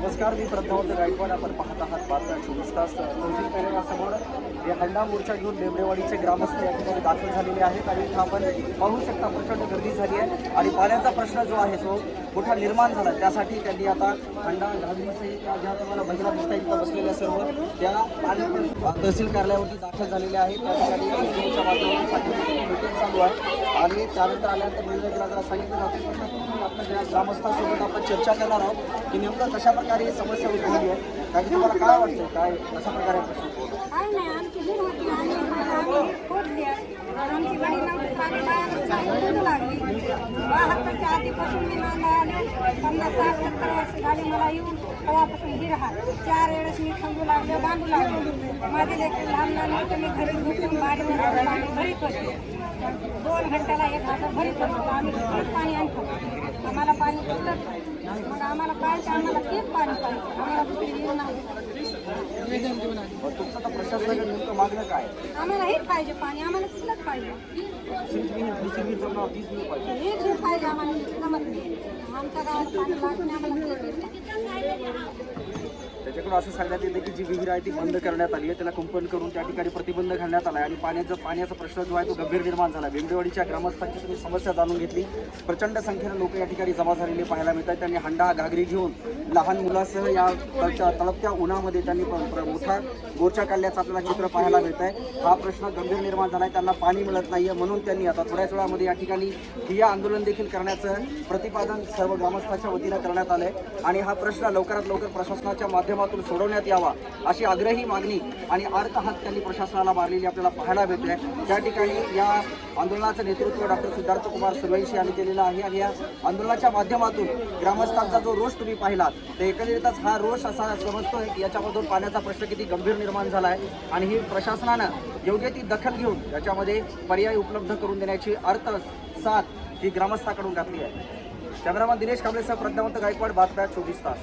नमस्कार, मी प्रज्ञावंत गायकवाड. आपण पाहत आहात बातम्या 24 तास. तहसील कार्यालयासमोर हे हंडा मोर्चा घेऊन बेबडेवाडीचे ग्रामस्थ या ठिकाणी दाखल झालेले आहेत आणि इथं आपण पाहू शकता प्रचंड गर्दी झाली आहे आणि पाण्याचा प्रश्न जो आहे तो मोठा निर्माण झाला. त्यासाठी त्यांनी आता हंडा घालण्यासहित ज्या तुम्हाला महिला दिसता इथं बसलेल्या सर्व त्या तहसील कार्यालयावरती दाखल झालेल्या आहेत. त्या ठिकाणी मीटिंगच्या माध्यमातून मीटिंग चालू आहे आणि त्यानंतर आल्यानंतर निर्णय जरा सांगितलं जातं. आपल्या ग्रामस्थांसोबत आपण चर्चा करणार आहोत की नेमकं कशा प्रकारे ही समस्या उद्भवली आहे. कारण की तुम्हाला काय वाटतं, काय कशा प्रकारे प्रश्न काय नाही, आमची वीर होती आणि आम्ही फोडली. आमची गाडी नव्हती, पाणी बाहेर लागली. 72च्या आधीपासून मी नांदा आले. 50-60-70 वर्ष झाली मला येऊन. तेव्हापासून ही राहत 4 वेळेस मी थांबू लागले, बांधू लागले. माझे लेकरं लहान लहान होते. मी घरी झोपून बाडीवर पाणी भरीत होते. 2 घंट्याला 1 हजार भरीत होतो. आम्ही किती पाणी आणतो, आम्हाला पाणी भेटत नाही. मग आम्हाला काय आम्हाला तेच पाणी पाहिजे, आम्हाला दुसरी येऊन तुमचं तर प्रशासनाकडे नेमकं मागणं काय? आम्हाला हेच पाहिजे, पाणी आम्हाला तिथलंच पाहिजे. हेच पाहिजे आम्हाला, जमत नाही. आमच्या गावात पाणी लागणे आम्हाला. त्याच्याकडून असं सांगण्यात येतं की जी विहीर आहे ती बंद करण्यात आली आहे, त्याला कुंपण करून त्या ठिकाणी प्रतिबंध घालण्यात आला आहे आणि पाण्याचा प्रश्न जो आहे तो गंभीर निर्माण झाला. बेबडेवाडीच्या ग्रामस्थांची तुम्ही समस्या जाणून घेतली. प्रचंड संख्येने लोक या ठिकाणी जमा झालेले पाहायला मिळतात. त्यांनी हंडा घागरी घेऊन लहान मुलासह या तळपत्या उन्हामध्ये त्यांनी मोठा मोर्चा काढल्याचं आपल्याला चित्र पाहायला मिळत आहे. हा प्रश्न गंभीर निर्माण झाला आहे. त्यांना पाणी मिळत नाही आहे, म्हणून त्यांनी आता थोड्याच वेळामध्ये या ठिकाणी ठिय्या आंदोलन देखील करण्याचं प्रतिपादन सर्व ग्रामस्थांच्या वतीनं करण्यात आलं आहे आणि हा प्रश्न लवकरात लवकर प्रशासनाच्या माध्यमातून सोडवण्यात यावा अशी आग्रही मागणी आणि अर्थहात त्यांनी प्रशासनाला मारलेली आपल्याला पाहायला मिळते. त्या ठिकाणी या आंदोलनाचं नेतृत्व डॉक्टर सिद्धार्थ कुमार सूर्यवंशी यांनी केलेलं आहे आणि या आंदोलनाच्या माध्यमातून ग्रामस्थांचा जो रोष तुम्ही पाहिलात तर एकंदरीतच हा रोष असा समजतोय की याच्यामधून पाण्याचा प्रश्न किती गंभीर निर्माण झाला आहे आणि ही प्रशासनानं योग्य ती दखल घेऊन याच्यामध्ये पर्याय उपलब्ध करून देण्याची साथ ही ग्रामस्थांकडून घातली आहे. कॅमेरामन दिनेश कांबळेसह प्रज्ञावंत गायकवाड, बातम्या 24 तास.